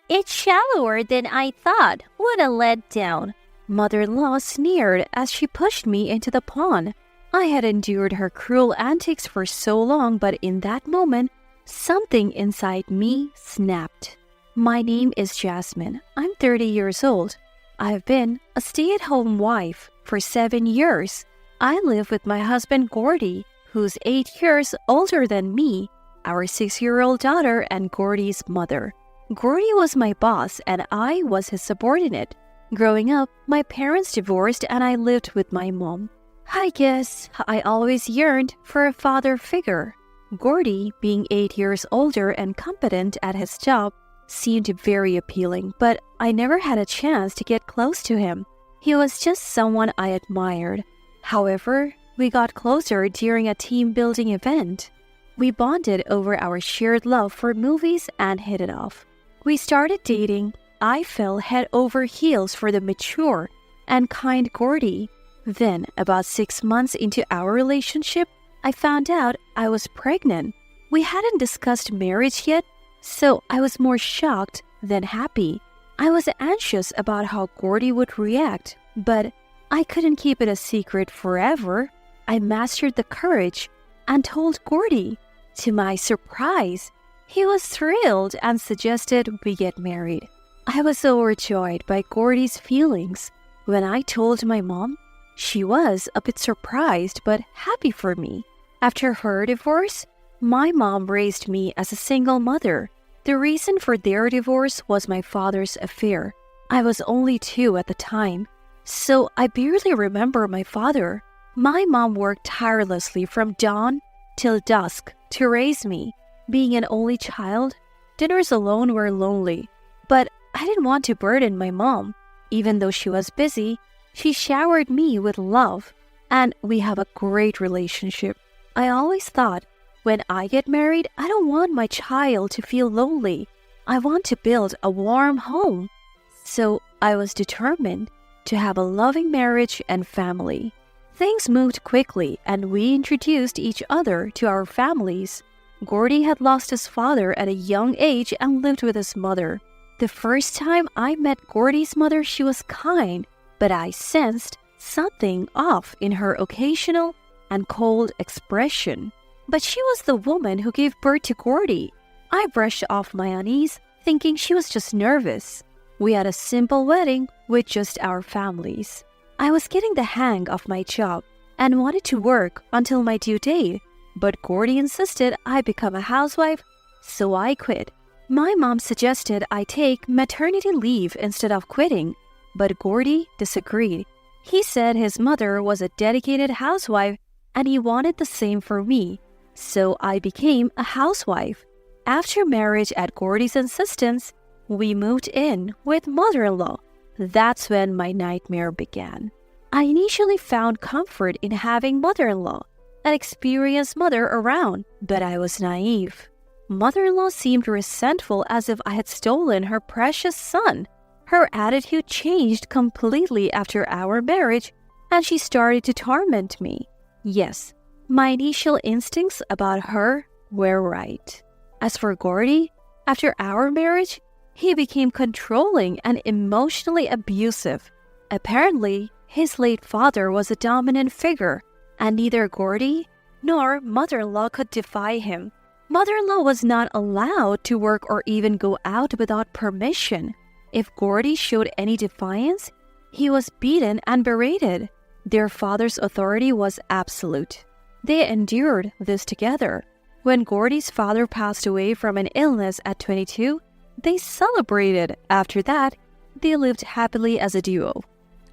It's shallower than I thought. What a letdown. Mother-in-law sneered as she pushed me into the pond. I had endured her cruel antics for so long, but in that moment, something inside me snapped. My name is Jasmine. I'm 30 years old. I've been a stay-at-home wife for 7 years. I live with my husband Gordy, who's 8 years older than me, our 6-year-old daughter, and Gordy's mother. Gordy was my boss and I was his subordinate. Growing up, my parents divorced and I lived with my mom. I guess I always yearned for a father figure. Gordy, being 8 years older and competent at his job, seemed very appealing, but I never had a chance to get close to him. He was just someone I admired. However, we got closer during a team-building event. We bonded over our shared love for movies and hit it off. We started dating. I fell head over heels for the mature and kind Gordy. Then, about 6 months into our relationship, I found out I was pregnant. We hadn't discussed marriage yet, so I was more shocked than happy. I was anxious about how Gordy would react, but I couldn't keep it a secret forever. I mastered the courage and told Gordy. To my surprise, he was thrilled and suggested we get married. I was overjoyed by Gordy's feelings. When I told my mom, she was a bit surprised but happy for me. After her divorce, my mom raised me as a single mother. The reason for their divorce was my father's affair. I was only 2 at the time, so I barely remember my father. My mom worked tirelessly from dawn till dusk to raise me. Being an only child, dinners alone were lonely, but I didn't want to burden my mom. Even though she was busy, she showered me with love, and we have a great relationship. I always thought, when I get married, I don't want my child to feel lonely. I want to build a warm home. So I was determined to have a loving marriage and family. Things moved quickly, and we introduced each other to our families. Gordy had lost his father at a young age and lived with his mother. The first time I met Gordy's mother, she was kind, but I sensed something off in her occasional and cold expression. But she was the woman who gave birth to Gordy. I brushed off my unease, thinking she was just nervous. We had a simple wedding with just our families. I was getting the hang of my job and wanted to work until my due date. But Gordy insisted I become a housewife, so I quit. My mom suggested I take maternity leave instead of quitting, but Gordy disagreed. He said his mother was a dedicated housewife and he wanted the same for me, so I became a housewife. After marriage, at Gordy's insistence, we moved in with mother-in-law. That's when my nightmare began. I initially found comfort in having mother-in-law, an experienced mother around, but I was naive. Mother-in-law seemed resentful, as if I had stolen her precious son. Her attitude changed completely after our marriage, and she started to torment me. Yes, my initial instincts about her were right. As for Gordy, after our marriage, he became controlling and emotionally abusive. Apparently, his late father was a dominant figure, and neither Gordy nor mother-in-law could defy him. Mother-in-law was not allowed to work or even go out without permission. If Gordy showed any defiance, he was beaten and berated. Their father's authority was absolute. They endured this together. When Gordy's father passed away from an illness at 22, they celebrated. After that, they lived happily as a duo.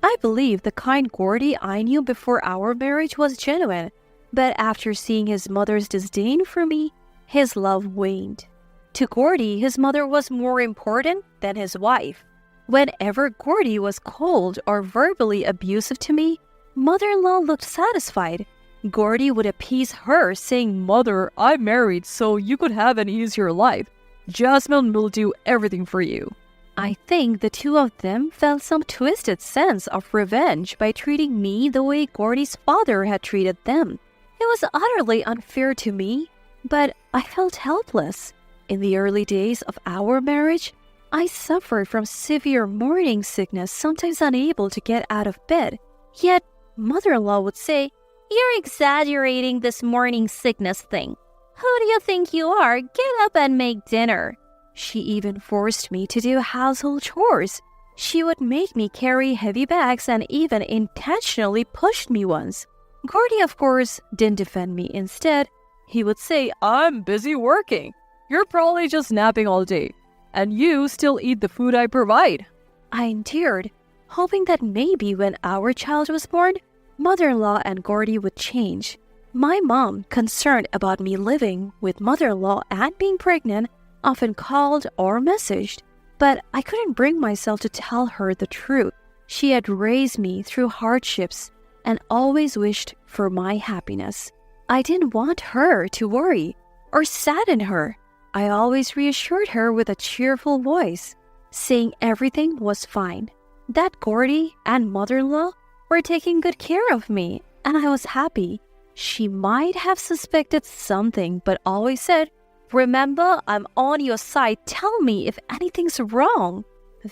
I believe the kind Gordy I knew before our marriage was genuine, but after seeing his mother's disdain for me, his love waned. To Gordy, his mother was more important than his wife. Whenever Gordy was cold or verbally abusive to me, mother-in-law looked satisfied. Gordy would appease her, saying, "Mother, I'm married, so you could have an easier life. Jasmine will do everything for you." I think the two of them felt some twisted sense of revenge by treating me the way Gordy's father had treated them. It was utterly unfair to me, but I felt helpless. In the early days of our marriage, I suffered from severe morning sickness, sometimes unable to get out of bed. Yet, mother-in-law would say, "You're exaggerating this morning sickness thing. Who do you think you are? Get up and make dinner." She even forced me to do household chores. She would make me carry heavy bags and even intentionally pushed me once. Gordy, of course, didn't defend me. Instead, he would say, "I'm busy working. You're probably just napping all day. And you still eat the food I provide." I endured, hoping that maybe when our child was born, mother-in-law and Gordy would change. My mom, concerned about me living with mother-in-law and being pregnant, often called or messaged, but I couldn't bring myself to tell her the truth. She had raised me through hardships and always wished for my happiness. I didn't want her to worry or sadden her. I always reassured her with a cheerful voice, saying everything was fine, that Gordy and mother-in-law were taking good care of me, and I was happy. She might have suspected something, but always said, "Remember, I'm on your side. Tell me if anything's wrong."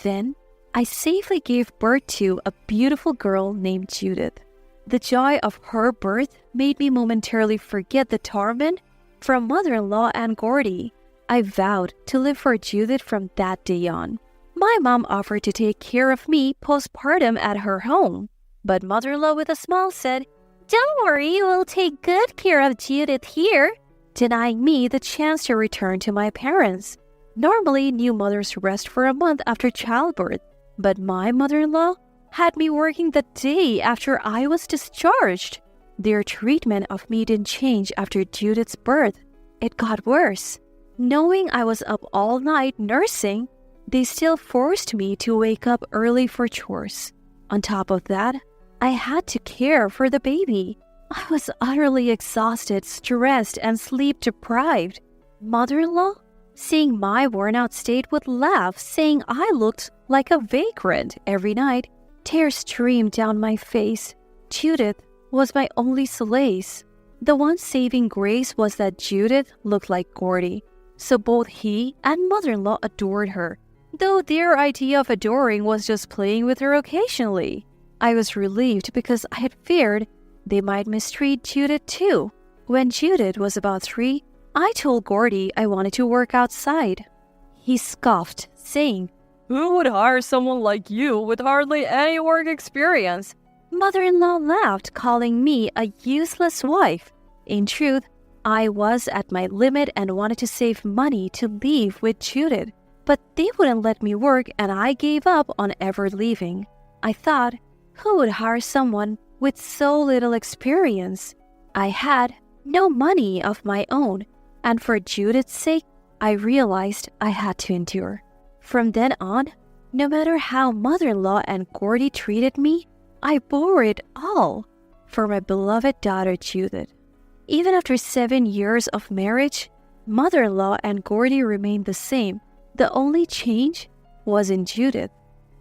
Then, I safely gave birth to a beautiful girl named Judith. The joy of her birth made me momentarily forget the torment from mother-in-law and Gordy. I vowed to live for Judith from that day on. My mom offered to take care of me postpartum at her home, but mother-in-law with a smile said, "Don't worry, we'll take good care of Judith here," denying me the chance to return to my parents. Normally, new mothers rest for a month after childbirth, but my mother-in-law had me working the day after I was discharged. Their treatment of me didn't change after Judith's birth. It got worse. Knowing I was up all night nursing, they still forced me to wake up early for chores. On top of that, I had to care for the baby. I was utterly exhausted, stressed, and sleep-deprived. Mother-in-law, seeing my worn-out state, would laugh, saying I looked like a vagrant every night. Tears streamed down my face. Judith was my only solace. The one saving grace was that Judith looked like Gordy, so both he and mother-in-law adored her, though their idea of adoring was just playing with her occasionally. I was relieved because I had feared they might mistreat Judith too. When Judith was about 3, I told Gordy I wanted to work outside. He scoffed, saying, "Who would hire someone like you with hardly any work experience?" Mother-in-law laughed, calling me a useless wife. In truth, I was at my limit and wanted to save money to leave with Judith, but they wouldn't let me work and I gave up on ever leaving. I thought, who would hire someone with so little experience? I had no money of my own, and for Judith's sake, I realized I had to endure. From then on, no matter how mother-in-law and Gordy treated me, I bore it all for my beloved daughter Judith. Even after 7 years of marriage, mother-in-law and Gordy remained the same. The only change was in Judith.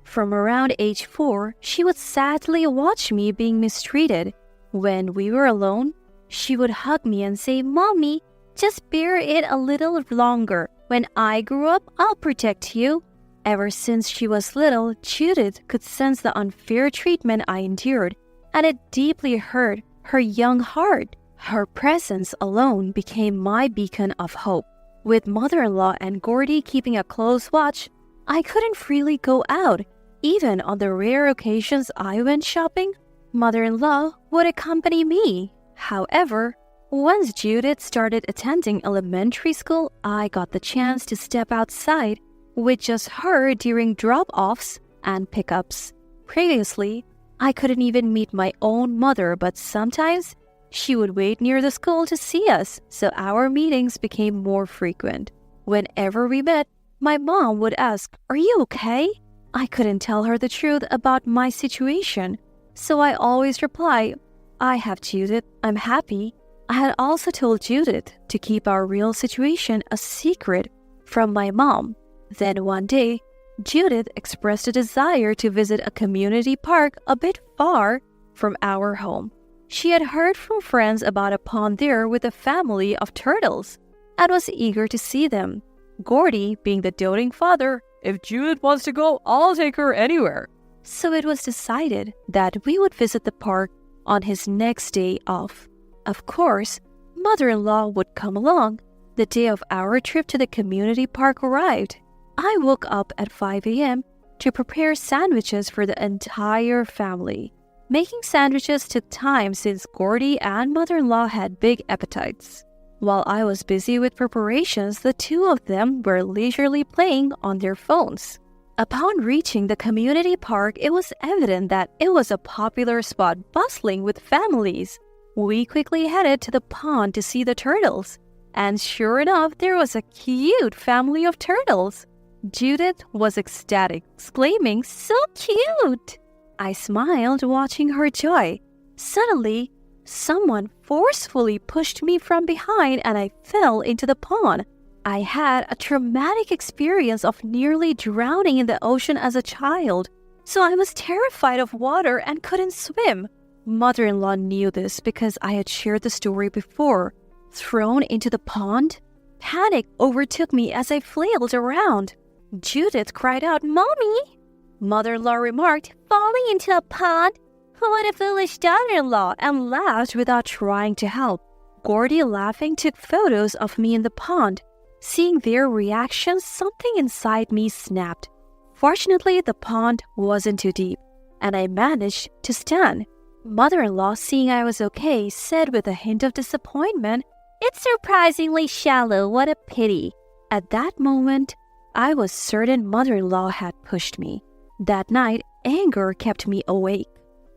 From around age 4, she would sadly watch me being mistreated. When we were alone, she would hug me and say, "Mommy, just bear it a little longer. When I grew up, I'll protect you." Ever since she was little, Judith could sense the unfair treatment I endured, and it deeply hurt her young heart. Her presence alone became my beacon of hope. With mother-in-law and Gordy keeping a close watch, I couldn't freely go out. Even on the rare occasions I went shopping, mother-in-law would accompany me. However, once Judith started attending elementary school, I got the chance to step outside with just her during drop-offs and pickups. Previously, I couldn't even meet my own mother, but sometimes she would wait near the school to see us, so our meetings became more frequent. Whenever we met, my mom would ask, "Are you okay?" I couldn't tell her the truth about my situation, so I always reply, "I have Judith, I'm happy." I had also told Judith to keep our real situation a secret from my mom. Then one day, Judith expressed a desire to visit a community park a bit far from our home. She had heard from friends about a pond there with a family of turtles and was eager to see them. Gordy, being the doting father, If Judith wants to go, I'll take her anywhere. So it was decided that we would visit the park on his next day off. Of course, mother-in-law would come along. The day of our trip to the community park arrived. I woke up at 5 a.m. to prepare sandwiches for the entire family. Making sandwiches took time since Gordy and mother-in-law had big appetites. While I was busy with preparations, the two of them were leisurely playing on their phones. Upon reaching the community park, it was evident that it was a popular spot bustling with families. We quickly headed to the pond to see the turtles. And sure enough, there was a cute family of turtles. Judith was ecstatic, exclaiming, "So cute!" I smiled, watching her joy. Suddenly, someone forcefully pushed me from behind and I fell into the pond. I had a traumatic experience of nearly drowning in the ocean as a child, so I was terrified of water and couldn't swim. Mother-in-law knew this because I had shared the story before. Thrown into the pond, panic overtook me as I flailed around. Judith cried out, "Mommy!" Mother-in-law remarked, "Falling into a pond? What a foolish daughter-in-law," and laughed without trying to help. Gordy, laughing, took photos of me in the pond. Seeing their reactions, something inside me snapped. Fortunately, the pond wasn't too deep, and I managed to stand. Mother-in-law, seeing I was okay, said with a hint of disappointment, "It's surprisingly shallow, what a pity." At that moment, I was certain mother-in-law had pushed me. That night, anger kept me awake.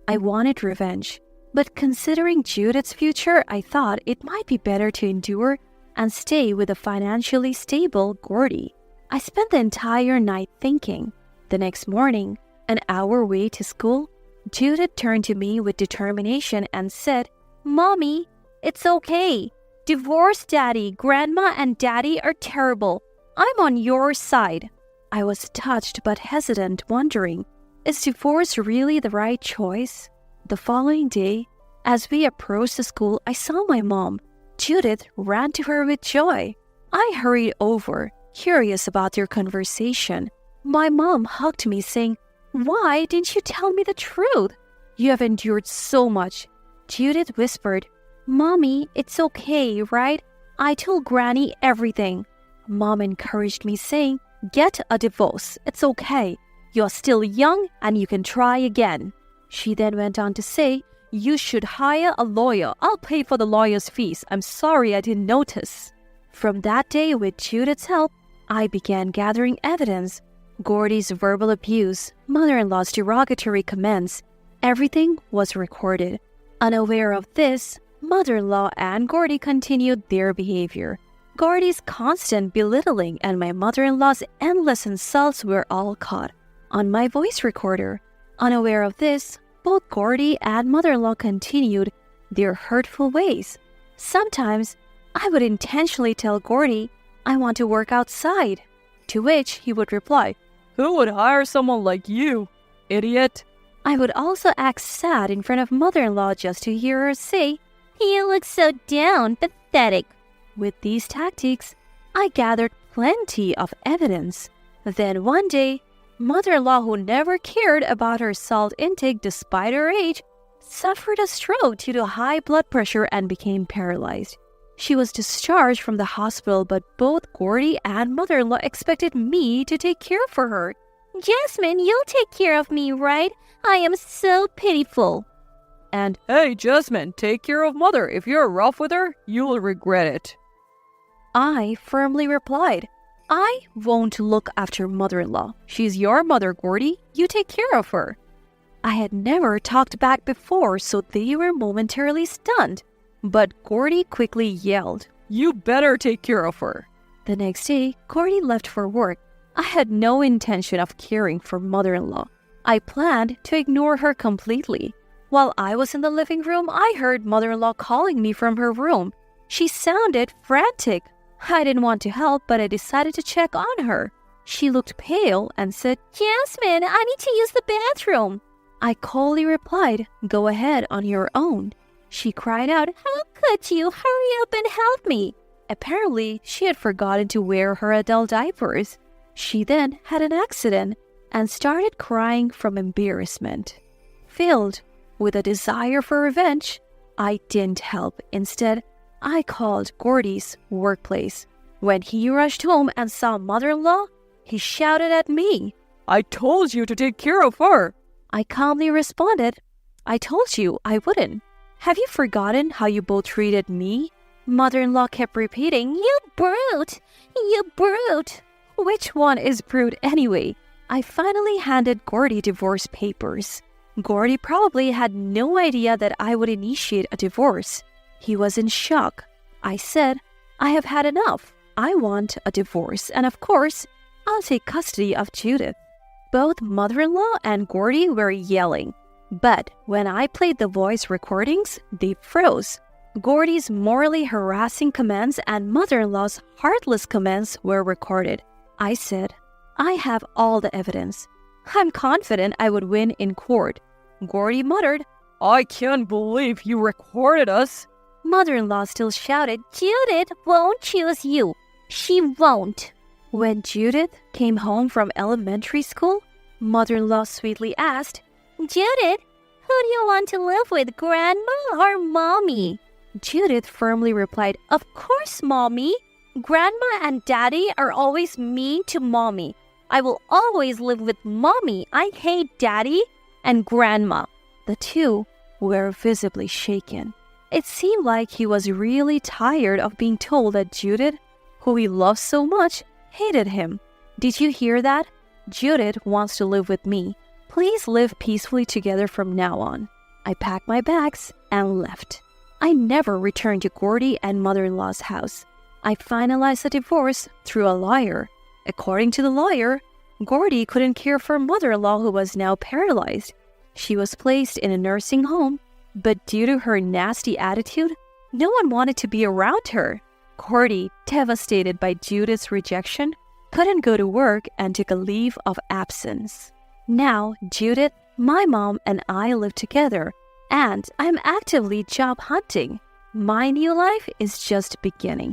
I wanted revenge, but considering Judith's future, I thought it might be better to endure and stay with a financially stable Gordy. I spent the entire night thinking. The next morning, an hour away to school, Judith turned to me with determination and said, "Mommy, it's okay. Divorce Daddy, Grandma, and Daddy are terrible. I'm on your side." I was touched but hesitant, wondering, is divorce really the right choice? The following day, as we approached the school, I saw my mom. Judith ran to her with joy. I hurried over, curious about their conversation. My mom hugged me, saying, "Why didn't you tell me the truth? You have endured so much." Judith whispered, "Mommy, it's okay, right? I told Granny everything." Mom encouraged me, saying, "Get a divorce. It's okay. You're still young and you can try again." She then went on to say, "You should hire a lawyer. I'll pay for the lawyer's fees. I'm sorry I didn't notice." From that day, with Judith's help, I began gathering evidence. Gordy's verbal abuse, mother-in-law's derogatory comments, everything was recorded. Unaware of this, mother-in-law and Gordy continued their behavior. Gordy's constant belittling and my mother-in-law's endless insults were all caught on my voice recorder. Unaware of this, both Gordy and mother-in-law continued their hurtful ways. Sometimes, I would intentionally tell Gordy, "I want to work outside," to which he would reply, "Who would hire someone like you, idiot?" I would also act sad in front of mother-in-law just to hear her say, "You look so down, pathetic." With these tactics, I gathered plenty of evidence. Then one day, mother-in-law, who never cared about her salt intake despite her age, suffered a stroke due to high blood pressure and became paralyzed. She was discharged from the hospital, but both Gordy and mother-in-law expected me to take care of her. "Jasmine, you'll take care of me, right? I am so pitiful." And, "Hey, Jasmine, take care of mother. If you're rough with her, you'll regret it." I firmly replied, "I won't look after mother-in-law. She's your mother, Gordy. You take care of her." I had never talked back before, so they were momentarily stunned. But Gordy quickly yelled, "You better take care of her." The next day, Gordy left for work. I had no intention of caring for mother-in-law. I planned to ignore her completely. While I was in the living room, I heard mother-in-law calling me from her room. She sounded frantic. I didn't want to help, but I decided to check on her. She looked pale and said, "Jasmine, I need to use the bathroom." I coldly replied, "Go ahead on your own." She cried out, "How could you? Hurry up and help me." Apparently, she had forgotten to wear her adult diapers. She then had an accident and started crying from embarrassment. Filled with a desire for revenge, I didn't help. Instead, I called Gordy's workplace. When he rushed home and saw mother-in-law, he shouted at me. I told you to take care of her. I calmly responded, I told you I wouldn't. Have you forgotten how you both treated me? Mother-in-law kept repeating, You brute! You brute! Which one is brute anyway? I finally handed Gordy divorce papers. Gordy probably had no idea that I would initiate a divorce. He was in shock. I said, I have had enough. I want a divorce, and of course, I'll take custody of Judith. Both mother-in-law and Gordy were yelling, but when I played the voice recordings, they froze. Gordy's morally harassing commands and mother-in-law's heartless commands were recorded. I said, I have all the evidence. I'm confident I would win in court. Gordy muttered, I can't believe you recorded us. Mother-in-law still shouted, Judith won't choose you. She won't. When Judith came home from elementary school, mother-in-law sweetly asked, Judith, who do you want to live with, Grandma or Mommy? Judith firmly replied, Of course, Mommy. Grandma and Daddy are always mean to Mommy. I will always live with Mommy. I hate Daddy and Grandma. The two were visibly shaken. It seemed like he was really tired of being told that Judith, who he loved so much, hated him. Did you hear that? Judith wants to live with me. Please live peacefully together from now on. I packed my bags and left. I never returned to Gordy and mother-in-law's house. I finalized the divorce through a lawyer. According to the lawyer, Gordy couldn't care for mother-in-law who was now paralyzed. She was placed in a nursing home, but due to her nasty attitude, no one wanted to be around her. Gordy, devastated by Judith's rejection, couldn't go to work and took a leave of absence. Now, Judith, my mom, and I live together, and I'm actively job hunting. My new life is just beginning.